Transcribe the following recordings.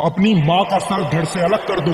अपनी माँ का सर धड़ से अलग कर दो।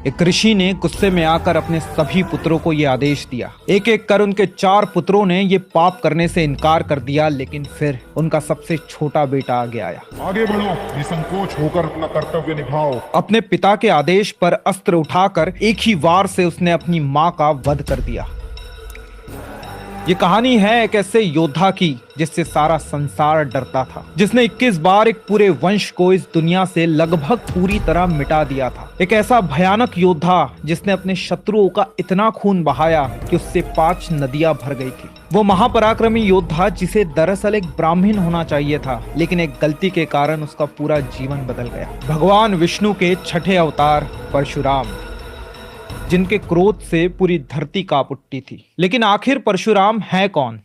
एक ऋषि ने गुस्से में आकर अपने सभी पुत्रों को यह आदेश दिया। एक एक कर उनके 4 पुत्रों ने ये पाप करने से इनकार कर दिया, लेकिन फिर उनका सबसे छोटा बेटा आगे आया। आगे बढ़ो, निसंकोच होकर अपना कर्तव्य निभाओ। अपने पिता के आदेश पर अस्त्र उठाकर एक ही वार से उसने अपनी माँ का वध कर दिया। ये कहानी है एक ऐसे योद्धा की जिससे सारा संसार डरता था, जिसने 21 बार एक पूरे वंश को इस दुनिया से लगभग पूरी तरह मिटा दिया था। एक ऐसा भयानक योद्धा जिसने अपने शत्रुओं का इतना खून बहाया कि उससे 5 नदियां भर गई थी। वो महापराक्रमी योद्धा जिसे दरअसल एक ब्राह्मण होना चाहिए था, लेकिन एक गलती के कारण उसका पूरा जीवन बदल गया। भगवान विष्णु के 6ठे अवतार परशुराम, जिनके क्रोध से पूरी धरती कांप उठती थी। लेकिन आखिर परशुराम है कौन?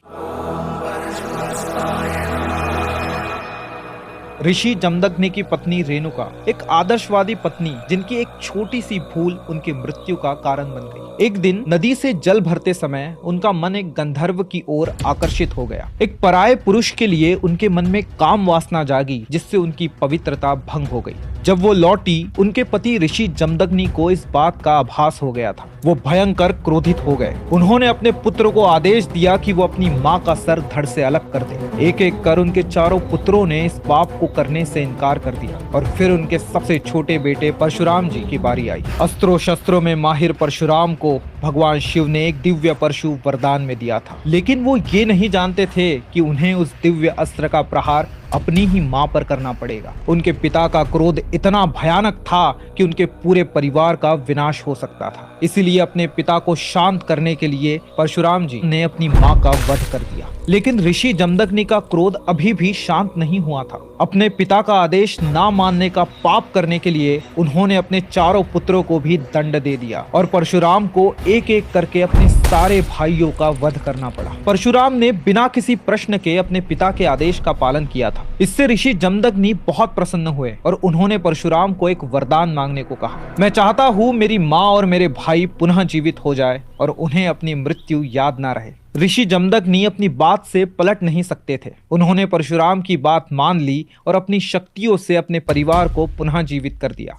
ऋषि जमदग्नि की पत्नी रेणुका एक आदर्शवादी पत्नी, जिनकी एक छोटी सी भूल उनकी मृत्यु का कारण बन गई। एक दिन नदी से जल भरते समय उनका मन एक गंधर्व की ओर आकर्षित हो गया। एक पराये पुरुष के लिए उनके मन में काम वासना जागी, जिससे उनकी पवित्रता भंग हो गई। जब वो लौटी, उनके पति ऋषि जमदग्नि को इस बात का आभास हो गया था। वो भयंकर क्रोधित हो गए। उन्होंने अपने पुत्र को आदेश दिया कि वो अपनी माँ का सर धड़ से अलग कर दे। एक एक कर उनके 4 पुत्रों ने इस पाप को करने से इनकार कर दिया और फिर उनके सबसे छोटे बेटे परशुराम जी की बारी आई। अस्त्रों शस्त्रों में माहिर परशुराम को भगवान शिव ने एक दिव्य परशु वरदान में दिया था, लेकिन वो ये नहीं जानते थे कि उन्हें उस दिव्य अस्त्र का प्रहार अपनी ही मां पर करना पड़ेगा। उनके पिता का क्रोध इतना भयानक था कि उनके पूरे परिवार का विनाश हो सकता था। इसीलिए अपने पिता को शांत करने के लिए परशुराम जी ने अपनी मां का वध कर दिया। लेकिन ऋषि जमदग्नि का क्रोध अभी भी शांत नहीं हुआ था। अपने पिता का आदेश ना मानने का पाप करने के लिए उन्होंने अपने 4 पुत्रों को भी दंड दे दिया और परशुराम को एक एक करके अपने सारे भाइयों का वध करना पड़ा। परशुराम ने बिना किसी प्रश्न के अपने पिता के आदेश का पालन किया था। इससे ऋषि जमदग्नि बहुत प्रसन्न हुए और उन्होंने परशुराम को एक वरदान मांगने को कहा। मैं चाहता हूँ मेरी माँ और मेरे भाई पुनः जीवित हो जाए और उन्हें अपनी मृत्यु याद ना रहे। ऋषि जमदग्नि अपनी बात से पलट नहीं सकते थे। उन्होंने परशुराम की बात मान ली और अपनी शक्तियों से अपने परिवार को पुनः जीवित कर दिया।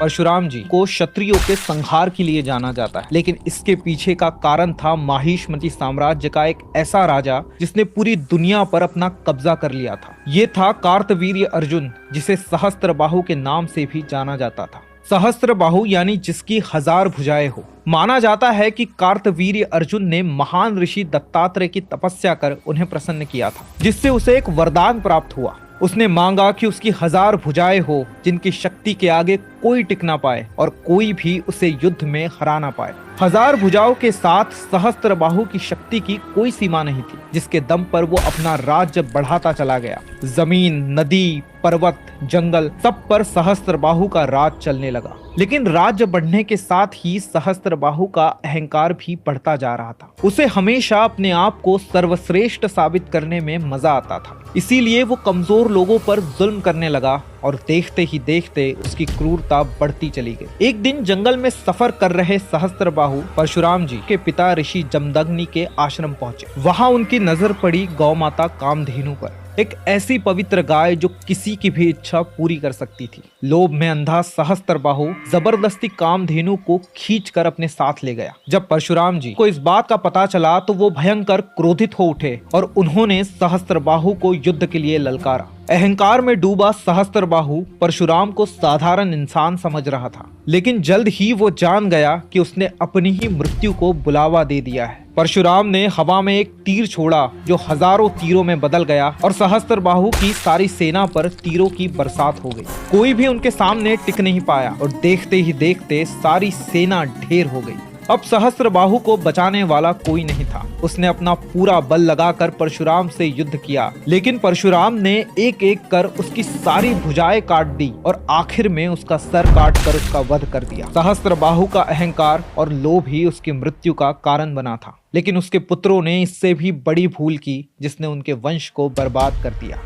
परशुराम जी को क्षत्रियों के संहार के लिए जाना जाता है, लेकिन इसके पीछे का कारण था माहिष्मति साम्राज्य का एक ऐसा राजा जिसने पूरी दुनिया पर अपना कब्जा कर लिया था। ये था कार्तवीर्य अर्जुन, जिसे सहस्त्रबाहु के नाम से भी जाना जाता था। सहस्त्रबाहु यानी जिसकी 1000 भुजाएं हो। माना जाता है कि कार्तवीर्य अर्जुन ने महान ऋषि दत्तात्रेय की तपस्या कर उन्हें प्रसन्न किया था, जिससे उसे एक वरदान प्राप्त हुआ। उसने मांगा कि उसकी 1000 भुजाएं हो, जिनकी शक्ति के आगे कोई टिक ना पाए और कोई भी उसे युद्ध में हरा ना पाए। 1000 भुजाओं के साथ सहस्त्रबाहु की शक्ति की कोई सीमा नहीं थी, जिसके दम पर वो अपना राज्य बढ़ाता चला गया। जमीन, नदी, पर्वत, जंगल, सब पर सहस्त्रबाहु का राज चलने लगा। लेकिन राज्य बढ़ने के साथ ही सहस्त्रबाहु का अहंकार भी बढ़ता जा रहा था। उसे हमेशा अपने आप को सर्वश्रेष्ठ साबित करने में मजा आता था। इसीलिए वो कमजोर लोगों पर जुल्म करने लगा और देखते ही देखते उसकी क्रूरता बढ़ती चली गई। एक दिन जंगल में सफर कर रहे सहस्त्रबाहु परशुराम जी के पिता ऋषि जमदग्नि के आश्रम पहुंचे। वहां उनकी नजर पड़ी गौ माता कामधेनु पर, एक ऐसी पवित्र गाय जो किसी की भी इच्छा पूरी कर सकती थी। लोभ में अंधा सहस्त्रबाहु जबरदस्ती कामधेनु को खींचकर अपने साथ ले गया। जब परशुराम जी को इस बात का पता चला तो वो भयंकर क्रोधित हो उठे और उन्होंने सहस्त्रबाहु को युद्ध के लिए ललकारा। अहंकार में डूबा सहस्त्रबाहु परशुराम को साधारण इंसान समझ रहा था, लेकिन जल्द ही वो जान गया कि उसने अपनी ही मृत्यु को बुलावा दे दिया है। परशुराम ने हवा में एक तीर छोड़ा जो हजारों तीरों में बदल गया और सहस्त्रबाहु की सारी सेना पर तीरों की बरसात हो गई। कोई भी उनके सामने टिक नहीं पाया और देखते ही देखते सारी सेना ढेर हो गई। अब सहस्त्रबाहु को बचाने वाला कोई नहीं था। उसने अपना पूरा बल लगाकर परशुराम से युद्ध किया, लेकिन परशुराम ने एक एक कर उसकी सारी भुजाएं काट दी और आखिर में उसका सर काट कर उसका वध कर दिया। सहस्त्रबाहु का अहंकार और लोभ ही उसकी मृत्यु का कारण बना था, लेकिन उसके पुत्रों ने इससे भी बड़ी भूल की, जिसने उनके वंश को बर्बाद कर दिया।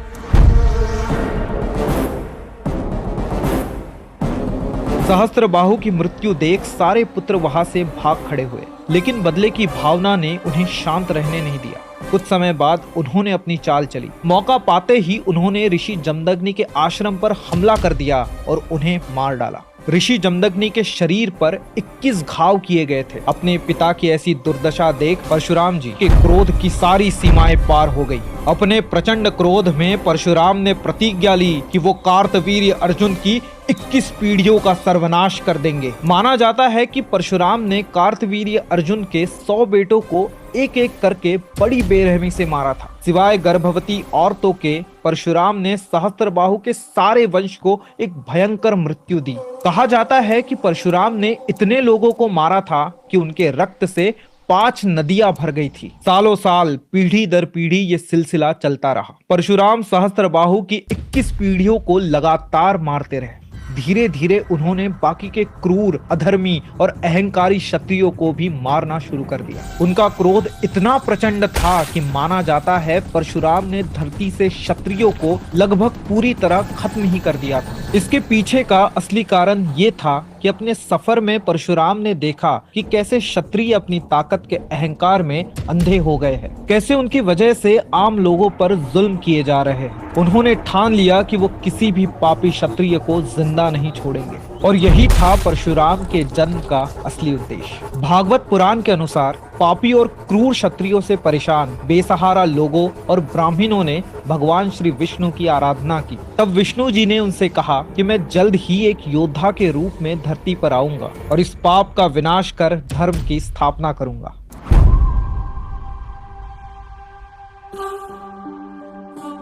सहस्त्रबाहु की मृत्यु देख सारे पुत्र वहां से भाग खड़े हुए। लेकिन बदले की भावना ने उन्हें शांत रहने नहीं दिया। कुछ समय बाद उन्होंने अपनी चाल चली। मौका पाते ही उन्होंने ऋषि जमदग्नि के आश्रम पर हमला कर दिया और उन्हें मार डाला। ऋषि जमदग्नि के शरीर पर 21 घाव किए गए थे। अपने पिता की ऐसी दुर्दशा देख परशुराम जी के क्रोध की सारी सीमाएं पार हो गई। अपने प्रचंड क्रोध में परशुराम ने प्रतिज्ञा ली कि वो कार्तवीर्य अर्जुन की 21 पीढ़ियों का सर्वनाश कर देंगे। माना जाता है कि परशुराम ने कार्तवीर्य अर्जुन के 100 बेटों को एक एक करके बड़ी बेरहमी से मारा था। सिवाय गर्भवती औरतों के परशुराम ने सहस्त्रबाहु के सारे वंश को एक भयंकर मृत्यु दी। कहा जाता है कि परशुराम ने इतने लोगों को मारा था कि उनके रक्त से 5 नदियां भर गई थी। सालों साल पीढ़ी दर पीढ़ी ये सिलसिला चलता रहा। परशुराम सहस्त्रबाहु की 21 पीढ़ियों को लगातार मारते रहे। धीरे धीरे उन्होंने बाकी के क्रूर, अधर्मी और अहंकारी क्षत्रियों को भी मारना शुरू कर दिया। उनका क्रोध इतना प्रचंड था कि माना जाता है परशुराम ने धरती से क्षत्रियों को लगभग पूरी तरह खत्म ही कर दिया था। इसके पीछे का असली कारण ये था कि अपने सफर में परशुराम ने देखा कि कैसे क्षत्रिय अपनी ताकत के अहंकार में अंधे हो गए हैं, कैसे उनकी वजह से आम लोगों पर जुल्म किए जा रहे हैं। उन्होंने ठान लिया कि वो किसी भी पापी क्षत्रिय को जिंदा नहीं छोड़ेंगे और यही था परशुराम के जन्म का असली उद्देश्य। भागवत पुराण के अनुसार पापी और क्रूर क्षत्रियों से परेशान बेसहारा लोगों और ब्राह्मणों ने भगवान श्री विष्णु की आराधना की। तब विष्णु जी ने उनसे कहा कि मैं जल्द ही एक योद्धा के रूप में धरती पर आऊंगा और इस पाप का विनाश कर धर्म की स्थापना करूंगा।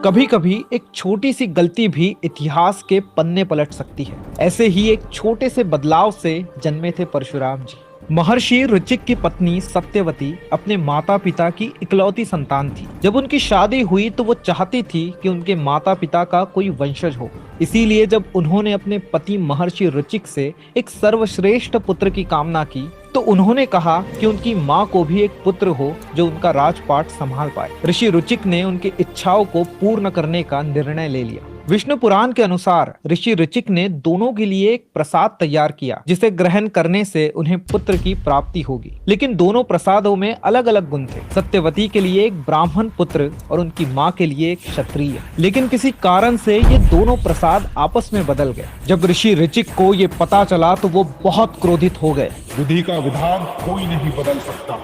कभी कभी एक छोटी सी गलती भी इतिहास के पन्ने पलट सकती है। ऐसे ही एक छोटे से बदलाव से जन्मे थे परशुराम जी। महर्षि ऋचिक की पत्नी सत्यवती अपने माता पिता की इकलौती संतान थी। जब उनकी शादी हुई तो वो चाहती थी कि उनके माता पिता का कोई वंशज हो। इसीलिए जब उन्होंने अपने पति महर्षि ऋचिक से एक सर्वश्रेष्ठ पुत्र की कामना की तो उन्होंने कहा कि उनकी माँ को भी एक पुत्र हो जो उनका राजपाट संभाल पाए। ऋषि ऋचिक ने उनकी इच्छाओं को पूर्ण करने का निर्णय ले लिया। विष्णु पुराण के अनुसार ऋषि ऋचिक ने दोनों के लिए एक प्रसाद तैयार किया जिसे ग्रहण करने से उन्हें पुत्र की प्राप्ति होगी। लेकिन दोनों प्रसादों में अलग अलग गुण थे। सत्यवती के लिए एक ब्राह्मण पुत्र और उनकी माँ के लिए एक क्षत्रिय। लेकिन किसी कारण से ये दोनों प्रसाद आपस में बदल गए। जब ऋषि ऋचिक को ये पता चला तो वो बहुत क्रोधित हो गए। विधि का विधान कोई नहीं बदल सकता।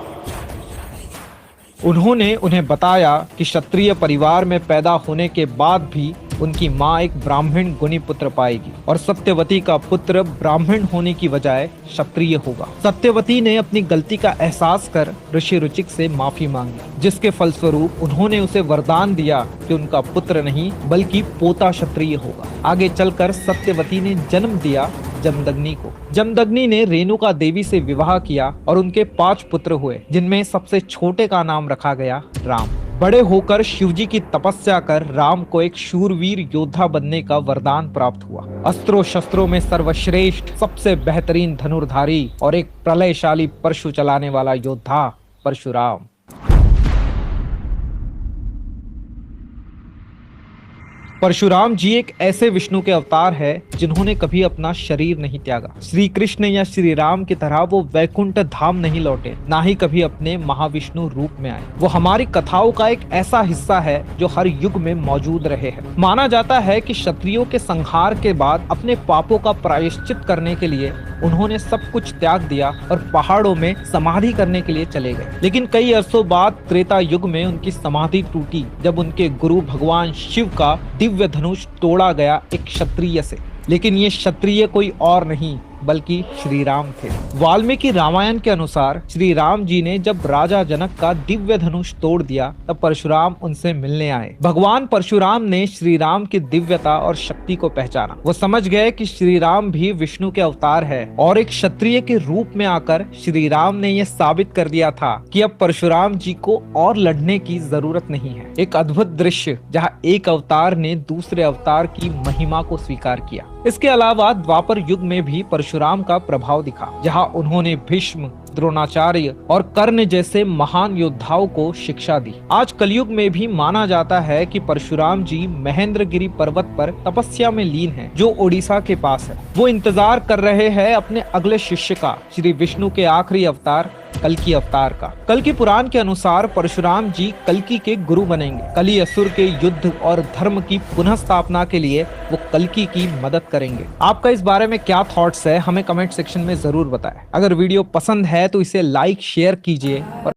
उन्होंने उन्हें बताया कि क्षत्रिय परिवार में पैदा होने के बाद भी उनकी माँ एक ब्राह्मण गुणी पुत्र पाएगी और सत्यवती का पुत्र ब्राह्मण होने की बजाय क्षत्रिय होगा। सत्यवती ने अपनी गलती का एहसास कर ऋषि ऋचिक से माफी मांगी, जिसके फलस्वरूप उन्होंने उसे वरदान दिया कि उनका पुत्र नहीं बल्कि पोता क्षत्रिय होगा। आगे चलकर सत्यवती ने जन्म दिया जमदग्नि को। जमदग्नि ने रेणुका देवी से विवाह किया और उनके 5 पुत्र हुए, जिनमें सबसे छोटे का नाम रखा गया राम। बड़े होकर शिवजी की तपस्या कर राम को एक शूरवीर योद्धा बनने का वरदान प्राप्त हुआ। अस्त्रों शस्त्रों में सर्वश्रेष्ठ, सबसे बेहतरीन धनुर्धारी और एक प्रलयशाली परशु चलाने वाला योद्धा परशुराम। परशुराम जी एक ऐसे विष्णु के अवतार है जिन्होंने कभी अपना शरीर नहीं त्यागा। श्री कृष्ण या श्री राम की तरह वो वैकुंठ धाम नहीं लौटे, ना ही कभी अपने महाविष्णु रूप में आए। वो हमारी कथाओं का एक ऐसा हिस्सा है जो हर युग में मौजूद रहे हैं। माना जाता है कि क्षत्रियों के संहार के बाद अपने पापों का प्रायश्चित करने के लिए उन्होंने सब कुछ त्याग दिया और पहाड़ों में समाधि करने के लिए चले गए। लेकिन कई अरसों बाद त्रेता युग में उनकी समाधि टूटी जब उनके गुरु भगवान शिव का दिव्य धनुष तोड़ा गया एक क्षत्रिय से। लेकिन ये क्षत्रिय कोई और नहीं बल्कि श्री राम थे। वाल्मीकि रामायण के अनुसार श्री राम जी ने जब राजा जनक का दिव्य धनुष तोड़ दिया तब परशुराम उनसे मिलने आए। भगवान परशुराम ने श्री राम की दिव्यता और शक्ति को पहचाना। वो समझ गए कि श्री राम भी विष्णु के अवतार है और एक क्षत्रिय के रूप में आकर श्री राम ने यह साबित कर दिया था कि अब परशुराम जी को और लड़ने की जरूरत नहीं है। एक अद्भुत दृश्य जहाँ एक अवतार ने दूसरे अवतार की महिमा को स्वीकार किया। इसके अलावा द्वापर युग में भी परशुराम का प्रभाव दिखा, जहां उन्होंने भीष्म, द्रोणाचार्य और कर्ण जैसे महान योद्धाओं को शिक्षा दी। आज कलयुग में भी माना जाता है कि परशुराम जी महेंद्रगिरी पर्वत पर तपस्या में लीन हैं, जो ओडिशा के पास है। वो इंतजार कर रहे हैं अपने अगले शिष्य का, श्री विष्णु के आखिरी अवतार कल्कि अवतार का। कल्कि पुराण के अनुसार परशुराम जी कल्कि के गुरु बनेंगे। कली असुर के युद्ध और धर्म की पुनः स्थापना के लिए वो कल्कि की मदद करेंगे। आपका इस बारे में क्या थॉट्स है, हमें कमेंट सेक्शन में जरूर बताएं। अगर वीडियो पसंद है तो इसे लाइक शेयर कीजिए और